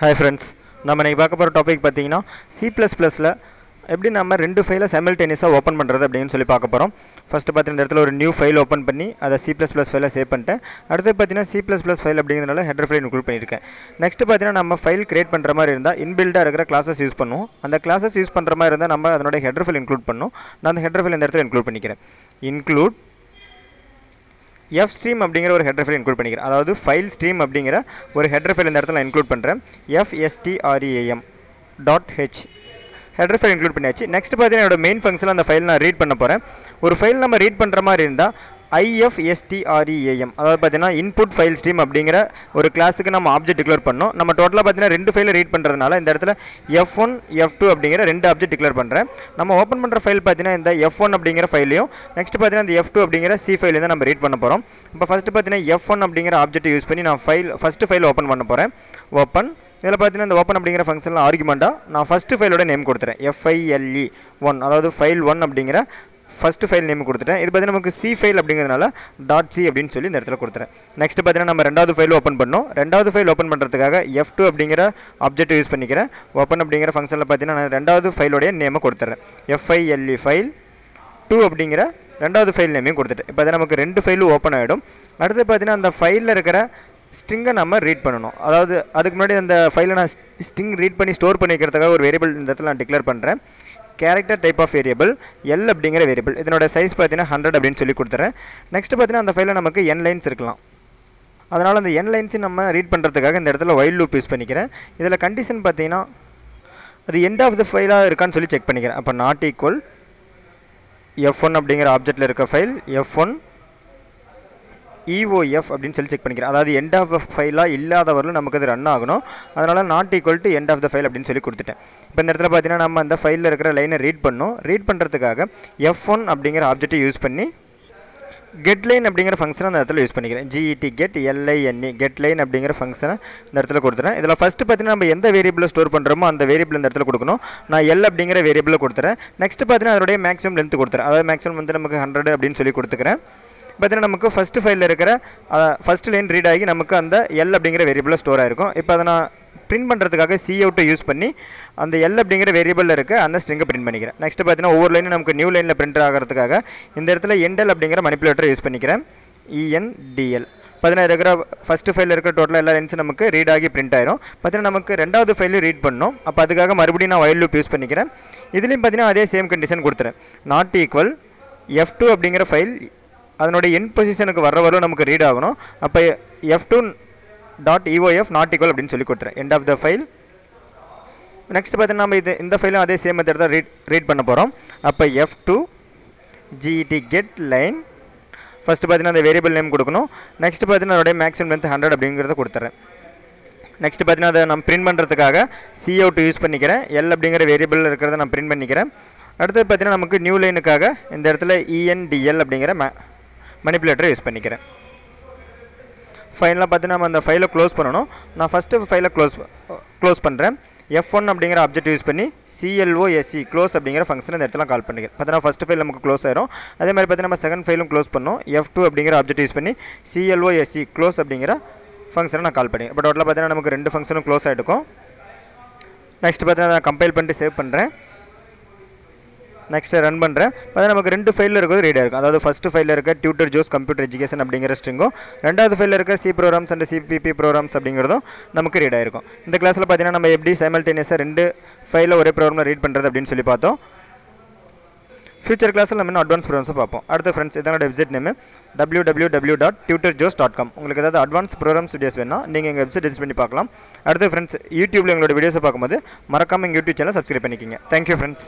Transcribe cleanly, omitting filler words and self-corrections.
Hi friends, நம்ம இன்னைக்கு பார்க்க போற டாபிக் பாத்தீங்கன்னா C++ல எப்படி நம்ம ரெண்டு ஃபைலை simultaneously ஓபன் பண்றது அப்படினு சொல்லி பார்க்க போறோம். ஃபர்ஸ்ட் பாத்தீங்கன்னா இந்த இடத்துல ஒரு நியூ ஃபைல் ஓபன் பண்ணி அத C++ ஃபைலை சேவ் பண்ணிட்டேன். அடுத்து பாத்தீங்கன்னா C++ ஃபைல் அப்படிங்கறதுனால ஹெடர் ஃபைல் இன்க்ளூட் பண்ணிருக்கேன். நெக்ஸ்ட் பாத்தீங்கன்னா நம்ம ஃபைல் கிரியேட் பண்ற மாதிரி இருந்தா இன்பில்டா இருக்கிற கிளாसेस யூஸ் பண்ணுவோம். அந்த கிளாसेस யூஸ் பண்ற மாதிரி இருந்தா நம்ம அதனோட ஹெடர் ஃபைல் இன்க்ளூட் பண்ணனும். நான் அந்த ஹெடர் ஃபைல் இந்த இடத்துல இன்க்ளூட் பண்ணிக்கிறேன். include fstream அப்படிங்கற ஒரு ஹெடர் ஃபைல் இன்க்ளூட் பண்ணிக்கிறேன். அதாவது ஃபைல் ஸ்ட்ரீம் அப்படிங்கற ஒரு ஹெடர் ஃபைல் இந்த இடத்துல நான் இன்க்ளூட் பண்றேன். fstream.h ஹெடர் ஃபைல் இன்க்ளூட் பண்ணியாச்சு. நெக்ஸ்ட் பாத்தீங்கன்னா என்னோட மெயின் ஃபங்க்ஷன்ல அந்த ஃபைல் நான் ரீட் பண்ண போறேன். ஒரு ஃபைல் நம்ம ரீட் பண்ற மாதிரி இருந்தா ifstream அதாவது பாத்தீங்கன்னா இன்புட் ஃபைல் ஸ்ட்ரீம் அப்படிங்கற ஒரு கிளாஸ்க்கு நம்ம ஆப்ஜெக்ட் டிக்ளேர் பண்ணோம். நம்ம டோட்டலா பாத்தீங்கன்னா ரெண்டு ஃபைலை ரீட் பண்றதுனால இந்த இடத்துல f1 f2 அப்படிங்கற ரெண்டு ஆப்ஜெக்ட் டிக்ளேர் பண்றேன். நம்ம ஓபன் பண்ற ஃபைல் பாத்தீங்கன்னா இந்த f1 அப்படிங்கற ஃபைலையும் நெக்ஸ்ட் பாத்தீங்கன்னா இந்த f2 அப்படிங்கற c ஃபைலையும் தான் நம்ம ரீட் பண்ண போறோம். இப்போ ஃபர்ஸ்ட் பாத்தீங்கன்னா f1 அப்படிங்கற ஆப்ஜெக்ட் யூஸ் பண்ணி நான் ஃபர்ஸ்ட் ஃபைல் ஓபன் பண்ண போறேன். ஓபன் இதல பாத்தீங்கன்னா இந்த ஓபன் அப்படிங்கற ஃபங்க்ஷன்ல ஆர்குமெண்டா நான் ஃபர்ஸ்ட் ஃபைலோட நேம் கொடுத்துறேன். file1 அதாவது file1 அப்படிங்கற ஃபர்ஸ்ட் ஃபைல் நேம் கொடுத்துட்டேன். இது பாத்தீங்கன்னா நமக்கு c ஃபைல் அப்படிங்கிறதுனால .c அப்படினு சொல்லி இந்த இடத்துல கொடுத்துறேன். நெக்ஸ்ட் பாத்தீங்கன்னா நம்ம இரண்டாவது ஃபைல் ஓபன் பண்ணோம். இரண்டாவது ஃபைல் ஓபன் பண்றதுக்காக f2 அப்படிங்கற ஆப்ஜெக்ட் யூஸ் பண்ணிக்கிறேன். ஓபன் அப்படிங்கற ஃபங்க்ஷன்ல பாத்தீங்கன்னா நான் இரண்டாவது ஃபைலோட நேம் கொடுத்துறேன். file file2 அப்படிங்கற இரண்டாவது ஃபைல் நேமையும் கொடுத்துட்டேன். இப்போ நமக்கு ரெண்டு ஃபைலும் ஓபன் ஆயிடும். அடுத்து பாத்தீங்கன்னா அந்த ஃபைல்ல இருக்கிற ஸ்ட்ரிங்கை நம்ம ரீட் பண்ணனும். அதாவது அதுக்கு முன்னாடி அந்த ஃபைலை நான் ஸ்ட்ரிங் ரீட் பண்ணி ஸ்டோர் பண்ணி வைக்கிறதுக்காக ஒரு வேரியபிள் இந்த இடத்துல நான் டிக்ளேர் பண்றேன். character type of variable l அப்படிங்கற வேரியபிள். இதனோட சைஸ் பாத்தீங்கன்னா 100 அப்படினு சொல்லி கொடுத்துறேன். நெக்ஸ்ட் பாத்தீங்கன்னா அந்த ஃபைல்ல நமக்கு n லைன்ஸ் இருக்கலாம். அதனால அந்த n லைன்ஸ் நம்ம ரீட் பண்றதுக்காக இந்த இடத்துல while loop யூஸ் பண்ணிக்கிறேன். இதல கண்டிஷன் பாத்தீங்கன்னா அது end of the file இருக்கான்னு சொல்லி செக் பண்ணிக்கிறேன். அப்ப not equal f1 அப்படிங்கற ஆப்ஜெக்ட்ல இருக்க ஃபைல் f1 eof அப்படினு சொல்லி செக் பண்ணிக்கிறேன். அதாவது end of the file இல்லாத வரலும் நமக்கு அது ரன் ஆகணும். அதனால not equal to end of the file அப்படினு சொல்லி கொடுத்துட்டேன். இப்போ இந்த இடத்துல பாத்தீங்கன்னா நம்ம அந்த ஃபைல்ல இருக்கிற லைனை ரீட் பண்ணனும். ரீட் பண்றதுக்காக f1 அப்படிங்கற ஆப்ஜெக்ட் யூஸ் பண்ணி getLine அப்படிங்கற ஃபங்க்ஷனை அந்த இடத்துல யூஸ் பண்ணிக்கிறேன். getLine அப்படிங்கற ஃபங்க்ஷனை இந்த இடத்துல கொடுத்துறேன். இதல ஃபர்ஸ்ட் பாத்தீங்கன்னா நம்ம எந்த வேரியபிளை ஸ்டோர் பண்றோமோ அந்த வேரியபிள் இந்த இடத்துல கொடுக்கணும். நான் l அப்படிங்கற வேரியபிளை கொடுத்துறேன். நெக்ஸ்ட் பாத்தீங்கன்னா அதோட மேக்ஸிமம் லெந்த் கொடுத்துறேன். அதாவது மேக்ஸிமம் வந்து நமக்கு 100 அப்படினு சொல்லி கொடுத்துக்கிறேன். பாத்தீங்கன்னா நமக்கு ஃபர்ஸ்ட் ஃபைல்ல இருக்கிற ஃபர்ஸ்ட் லைன் ரீட் ஆகி நமக்கு அந்த l அப்படிங்கற வேரியபிள்ல ஸ்டோர் ஆயிருக்கும். இப்போ அத நான் பிரிண்ட் பண்றதுக்காக cout யூஸ் பண்ணி அந்த l அப்படிங்கற வேரியபிள்ல இருக்க அந்த ஸ்ட்ரிங்கை பிரிண்ட் பண்ணிக்கிறேன். நெக்ஸ்ட் பாத்தீங்கன்னா ஒவ்வொரு லைனும் நமக்கு நியூ லைன்ல பிரிண்ட் ஆகிறதுக்காக இந்த இடத்துல endl அப்படிங்கற மனிபுலேட்டர் யூஸ் பண்ணிக்கிறேன். endl பாத்தீங்கன்னா இருக்கிற ஃபர்ஸ்ட் ஃபைல்ல இருக்க டோட்டல் எல்லா லைன்ஸ் நமக்கு ரீட் ஆகி பிரிண்ட் ஆயிரும். பாத்தீங்கன்னா நமக்கு இரண்டாவது ஃபைலையும் ரீட் பண்ணனும். அப்ப அதுக்காக மறுபடியும் நான் while loop யூஸ் பண்ணிக்கிறேன். இதுலயும் பாத்தீங்கன்னா அதே சேம் கண்டிஷன் கொடுத்துறேன். not equal f2 அப்படிங்கற ஃபைல் அதனோட end பொசிஷனுக்கு வரவரை நமக்கு ரீட் ஆகணும். அப்ப f2.eof not equal அப்படினு சொல்லி கொடுத்துறேன். end of the file. Next பாத்தீங்கன்னா நம்ம இந்த ஃபைலும் அதே சேம் மெத்தட் தான் ரீட் பண்ண போறோம். அப்ப f2 getLine ஃபர்ஸ்ட் பாத்தீங்கன்னா அந்த வேரியபிள் நேம் கொடுக்கணும். நெக்ஸ்ட் பாத்தீங்கன்னா அதோட மேக்ஸிமம் லெந்த் 100 அப்படிங்கறத கொடுத்துறேன். நெக்ஸ்ட் பாத்தீங்கன்னா அத நான் பிரிண்ட் பண்றதுக்காக cout யூஸ் பண்ணிக்கிறேன். l அப்படிங்கற வேரியபிள்ல இருக்குறத நான் பிரிண்ட் பண்ணிக்கிறேன். அடுத்து பாத்தீங்கன்னா நமக்கு நியூ லைனுக்காக இந்த இடத்துல endl அப்படிங்கற மனிபுலேட்டர் யூஸ் பண்ணிக்கிறேன். ஃபைனலா பாத்தீங்கன்னா நம்ம அந்த ஃபைலை க்ளோஸ் பண்ணனும். நான் ஃபர்ஸ்ட் ஃபைலை க்ளோஸ் பண்றேன். f1 அப்படிங்கற ஆப்ஜெக்ட் யூஸ் பண்ணி close க்ளோஸ் அப்படிங்கற ஃபங்க்ஷனை இந்த இடத்துல கால் பண்ணிக்கிறேன். பாத்தீங்கன்னா ஃபர்ஸ்ட் ஃபைல் நமக்கு க்ளோஸ் ஆயிரும். அதே மாதிரி பாத்தீங்கன்னா நம்ம செகண்ட் ஃபைலும் க்ளோஸ் பண்ணனும். f2 அப்படிங்கற ஆப்ஜெக்ட் யூஸ் பண்ணி close க்ளோஸ் அப்படிங்கற ஃபங்க்ஷனை நான் கால் பண்ணிக்கிறேன். இப்போ டோட்டலா பாத்தீங்கன்னா நமக்கு ரெண்டு ஃபங்க்ஷனும் க்ளோஸ் ஆயிடுக்கும். நெக்ஸ்ட் பாத்தீங்கன்னா நான் கம்பைல் பண்ணிட்டு சேவ் பண்றேன். நெக்ஸ்ட் ரன் பண்றேன். பாத்தீங்கன்னா நமக்கு ரெண்டு ஃபைல்ல இருக்குது ரீட் ஆயிருக்கும். அதாவது ஃபர்ஸ்ட் ஃபைல்ல இருக்க tutor Joe's computer education அப்படிங்கற ஸ்ட்ரிங்கும் இரண்டாவது ஃபைல்ல இருக்க C programs and CPP programs அப்படிங்கறதும் நமக்கு ரீட் ஆயிருக்கும். இந்த கிளாஸ்ல பாத்தீங்கன்னா நம்ம எப்படி simultaneously ரெண்டு ஃபைலை ஒரே ப்ரோகிராம்ல ரீட் பண்றது அப்படினு சொல்லி பார்த்தோம். ஃபியூச்சர் கிளாஸ்ல நம்ம அட்வான்ஸ் ப்ரோகிராம்ஸ் பார்ப்போம். அடுத்து फ्रेंड्स இதனோட வெப்சைட் நேம் www.tutorjoes.com. உங்களுக்கு ஏதாவது அட்வான்ஸ் ப்ரோகிராம்ஸ் வீடியோஸ் வேணும்னா நீங்க எங்க வெப்சைட் விசிட் பண்ணி பார்க்கலாம். அடுத்து फ्रेंड्स YouTubeல எங்களோட வீடியோஸ் பார்க்கும்போது மறக்காம எங்க YouTube சேனலை சப்ஸ்கிரைப் பண்ணிக்கங்க. Thank you friends.